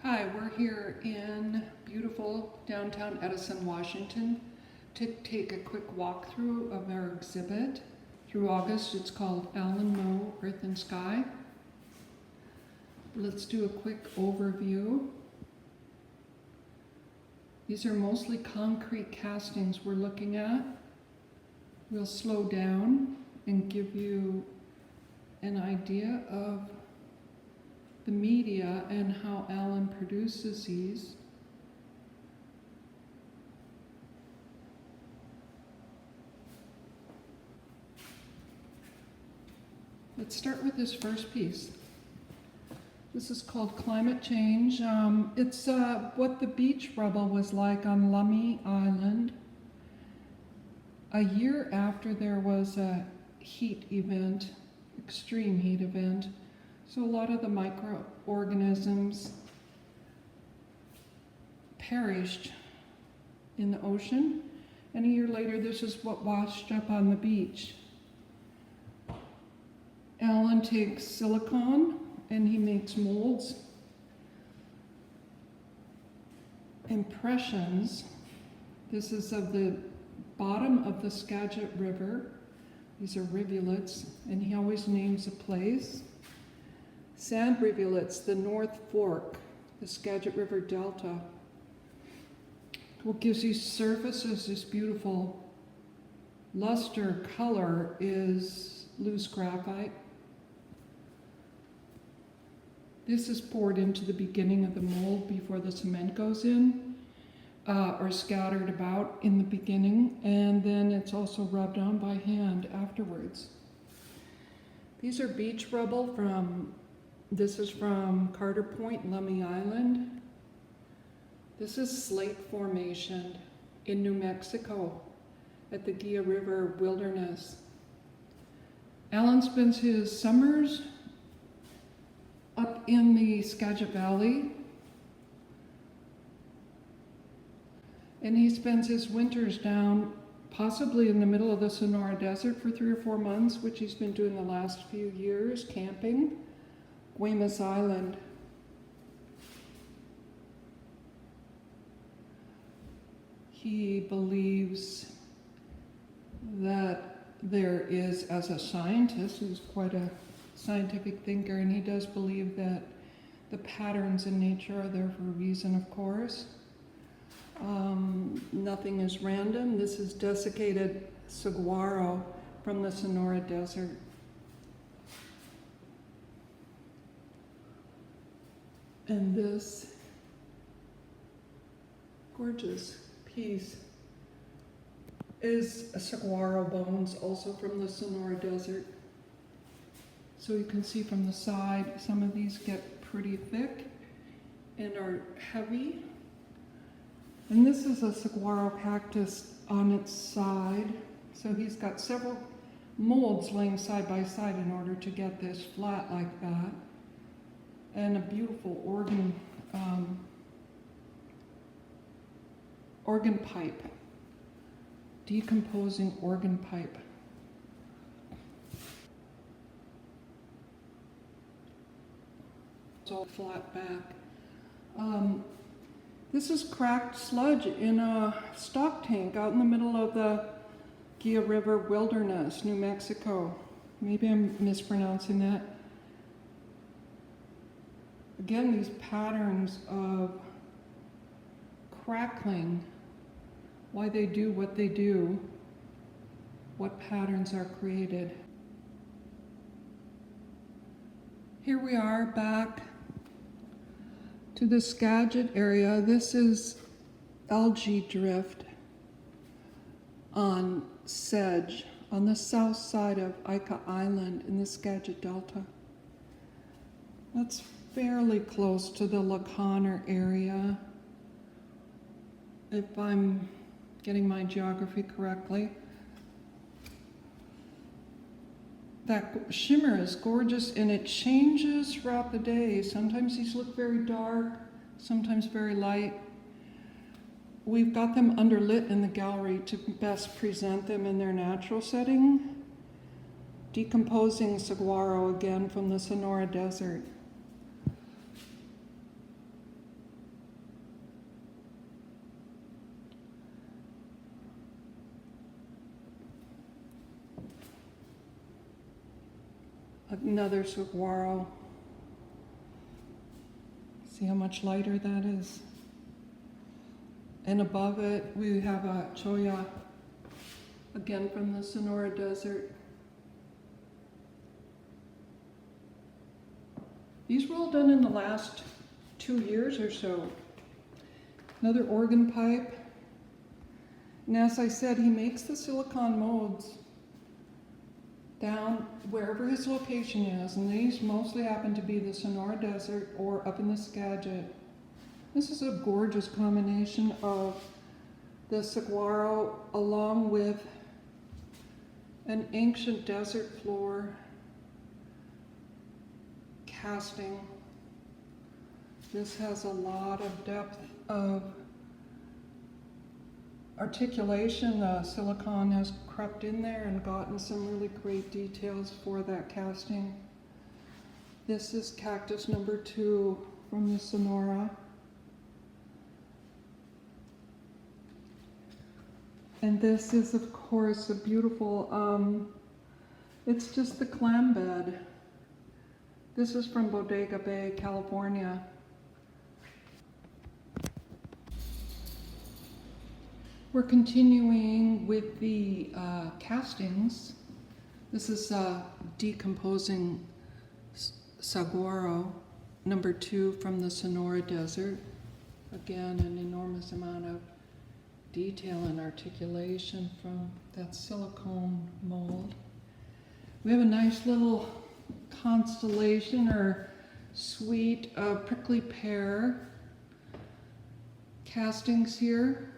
Hi, we're here in beautiful downtown Edison, Washington to take a quick walkthrough of our exhibit. Through August, it's called Alan Moe, Earth and Sky. Let's do a quick overview. These are mostly concrete castings we're looking at. We'll slow down and give you an idea of the media and how Alan produces these. Let's start with this first piece. This is called Climate Change. It's what the beach rubble was like on me Island a year after there was a heat event, extreme heat event. So a lot of the microorganisms perished in the ocean, and a year later this is what washed up on the beach. Alan takes silicone and he makes molds, impressions. This is of the bottom of the Skagit River. These are rivulets, and he always names a place. Sand rivulets, the North Fork, the Skagit River Delta. What gives these surfaces this beautiful luster color is loose graphite. This is poured into the beginning of the mold before the cement goes in, or scattered about in the beginning, and then it's also rubbed on by hand afterwards. These are beach rubble this is from Carter Point, Lummi Island. This is slate formation in New Mexico at the Gila River Wilderness. Alan spends his summers up in the Skagit Valley, and he spends his winters down possibly in the middle of the Sonora Desert for 3 or 4 months, which he's been doing the last few years, camping. Guaymas Island. He believes that there is, as a scientist, who's quite a scientific thinker, and he does believe that the patterns in nature are there for a reason, of course. Nothing is random. This is desiccated saguaro from the Sonora Desert. And this gorgeous piece is a saguaro bones, also from the Sonora Desert. So you can see from the side, some of these get pretty thick and are heavy. And this is a saguaro cactus on its side. So he's got several molds laying side by side in order to get this flat like that. And a beautiful organ pipe, decomposing organ pipe. It's all flat back. This is cracked sludge in a stock tank out in the middle of the Gila River Wilderness, New Mexico. Maybe I'm mispronouncing that. Again, these patterns of crackling, why they do what they do, what patterns are created. Here we are back to the Skagit area. This is algae drift on sedge on the south side of Ica Island in the Skagit Delta. That's fairly close to the La Conner area, if I'm getting my geography correctly. That shimmer is gorgeous, and it changes throughout the day. Sometimes these look very dark, sometimes very light. We've got them underlit in the gallery to best present them in their natural setting. Decomposing saguaro again from the Sonora Desert. Another saguaro. See how much lighter that is? And above it, we have a cholla, again from the Sonora Desert. These were all done in the last 2 years or so. Another organ pipe. And as I said, he makes the silicone molds down wherever his location is, and these mostly happen to be the Sonora Desert or up in the Skagit. This is a gorgeous combination of the saguaro along with an ancient desert floor casting. This has a lot of depth of articulation. Silicone has crept in there and gotten some really great details for that casting. This is cactus number 2 from the Sonora. And this is, of course, a beautiful, it's just the clam bed. This is from Bodega Bay, California. We're continuing with the castings. This is decomposing saguaro, number 2 from the Sonora Desert. Again, an enormous amount of detail and articulation from that silicone mold. We have a nice little constellation or suite of prickly pear castings here.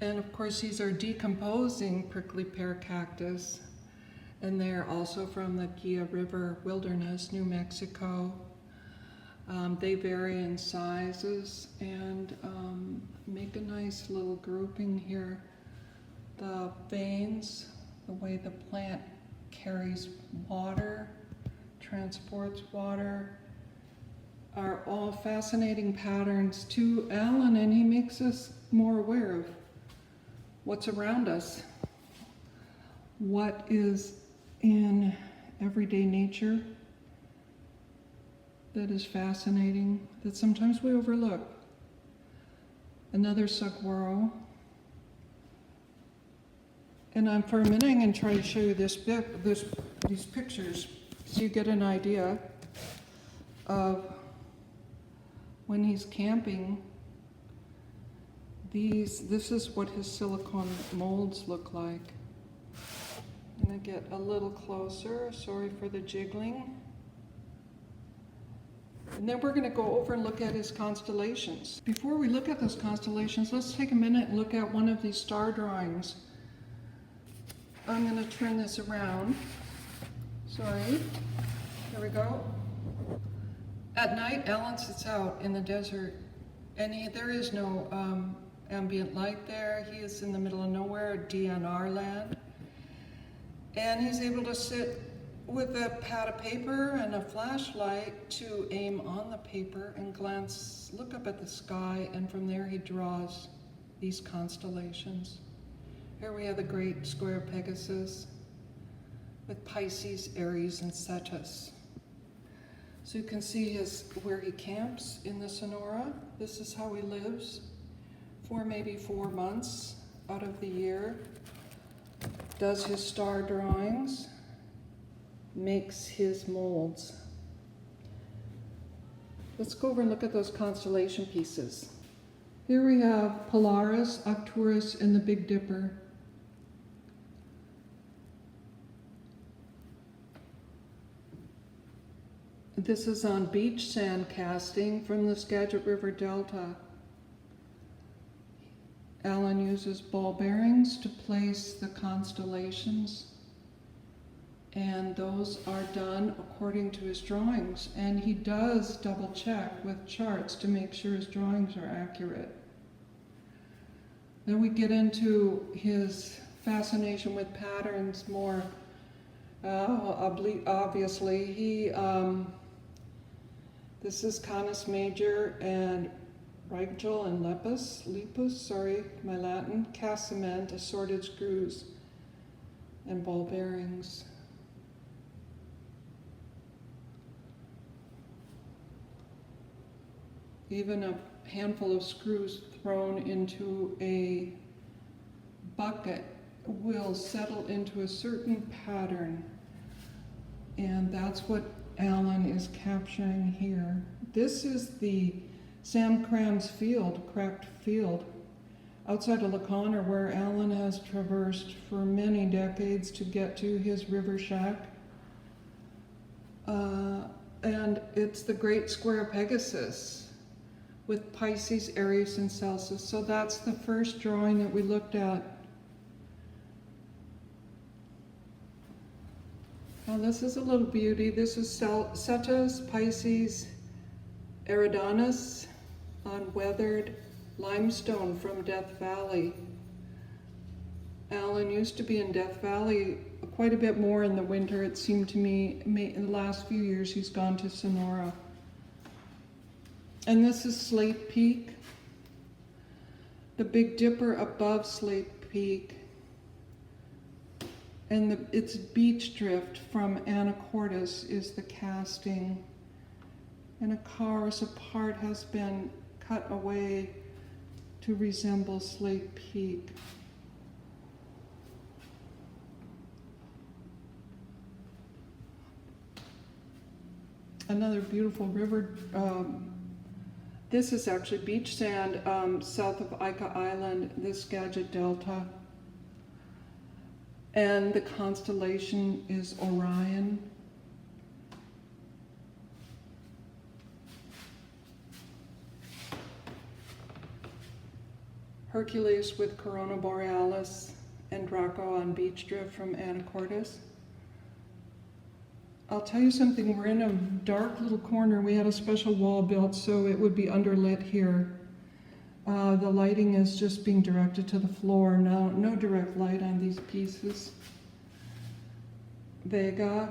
And of course, these are decomposing prickly pear cactus, and they're also from the Guia River Wilderness, New Mexico. They vary in sizes and make a nice little grouping here. The veins, the way the plant carries water, transports water, are all fascinating patterns to Alan, and he makes us more aware of what's around us, what is in everyday nature that is fascinating, that sometimes we overlook. Another saguaro. And I'm for a minute going to try to show you these pictures so you get an idea of when he's camping. This is what his silicone molds look like. I'm going to get a little closer, sorry for the jiggling. And then we're going to go over and look at his constellations. Before we look at those constellations, let's take a minute and look at one of these star drawings. I'm going to turn this around. Sorry. There we go. At night, Alan sits out in the desert, and there is no ambient light there. He is in the middle of nowhere, DNR land. And he's able to sit with a pad of paper and a flashlight to aim on the paper and look up at the sky, and from there he draws these constellations. Here we have the great square Pegasus with Pisces, Aries, and Cetus. So you can see where he camps in the Sonora. This is how he lives for maybe 4 months out of the year. Does his star drawings, makes his molds. Let's go over and look at those constellation pieces. Here we have Polaris, Arcturus, and the Big Dipper. This is on beach sand casting from the Skagit River Delta. Alan uses ball bearings to place the constellations, and those are done according to his drawings, and he does double check with charts to make sure his drawings are accurate. Then we get into his fascination with patterns more. Obviously, this is Canis Major and Rigel and Lepus, sorry, my Latin, cast cement, assorted screws. and ball bearings. Even a handful of screws thrown into a bucket will settle into a certain pattern. And that's what Alan is capturing here. This is the Sam Cram's field, cracked field, outside of LaConner, where Alan has traversed for many decades to get to his river shack. And it's the Great Square Pegasus with Pisces, Aries, and Celsus. So that's the first drawing that we looked at. Now this is a little beauty. This is Cetus, Pisces, Eridanus on weathered limestone from Death Valley. Alan used to be in Death Valley quite a bit more in the winter. It seemed to me in the last few years he's gone to Sonora. And this is Slate Peak, the Big Dipper above Slate Peak. And its beach drift from Anacortes is the casting. And a car's part has been cut away to resemble Slate Peak. Another beautiful river. This is actually beach sand south of Ica Island, the Skagit Delta. And the constellation is Orion. Hercules with Corona Borealis and Draco on beach drift from Anacortes. I'll tell you something, we're in a dark little corner. We had a special wall built so it would be underlit here. The lighting is just being directed to the floor. No direct light on these pieces. Vega,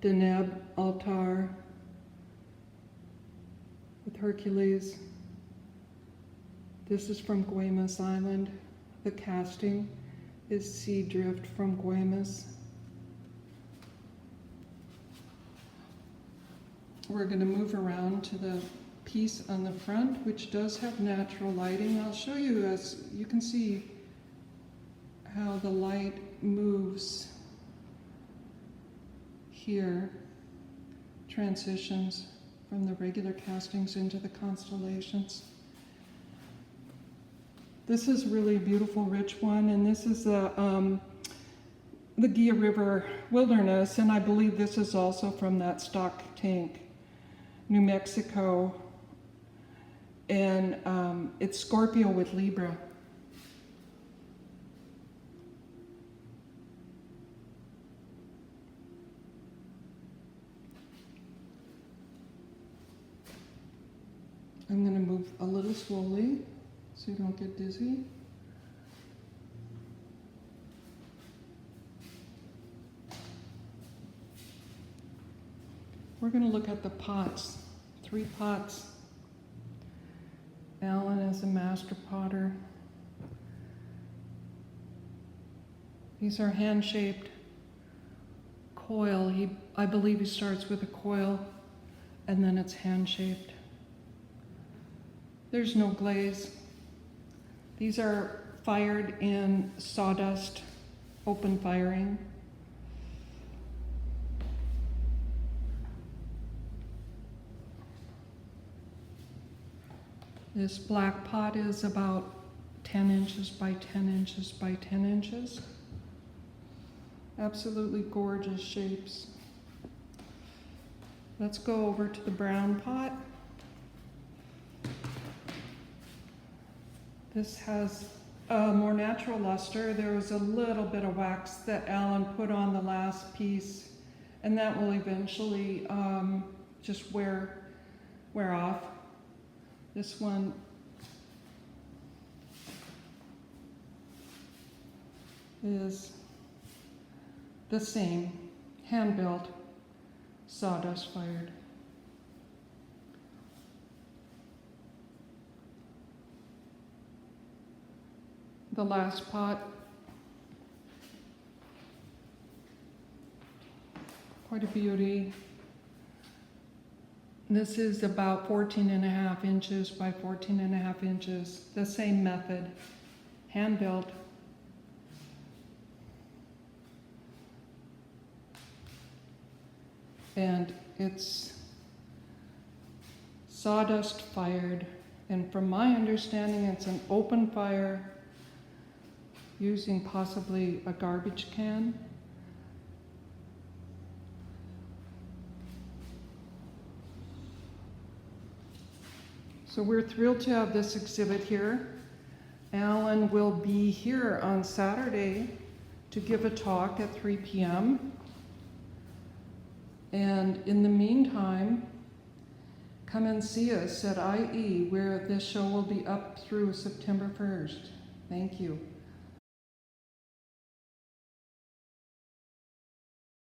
Deneb, Altar with Hercules. This is from Guaymas Island. The casting is Sea Drift from Guaymas. We're going to move around to the piece on the front, which does have natural lighting. I'll show you, as you can see, how the light moves here, transitions from the regular castings into the constellations. This is really a beautiful, rich one, and this is the Gia River Wilderness, and I believe this is also from that stock tank, New Mexico, and it's Scorpio with Libra. I'm going to move a little slowly so you don't get dizzy. We're going to look at the pots, 3 pots. Alan is a master potter. These are hand-shaped coil. I believe he starts with a coil and then it's hand-shaped. There's no glaze. These are fired in sawdust, open firing. This black pot is about 10 inches by 10 inches by 10 inches. Absolutely gorgeous shapes. Let's go over to the brown pot. This has a more natural luster. There was a little bit of wax that Alan put on the last piece, and that will eventually just wear off. This one is the same, hand-built, sawdust fired. The last pot quite a beauty. This is about 14.5 inches by 14.5 inches. The same method, hand built. And it's sawdust fired. And from my understanding, it's an open fire using possibly a garbage can. So we're thrilled to have this exhibit here. Alan will be here on Saturday to give a talk at 3 p.m. And in the meantime, come and see us at IE, where this show will be up through September 1st. Thank you.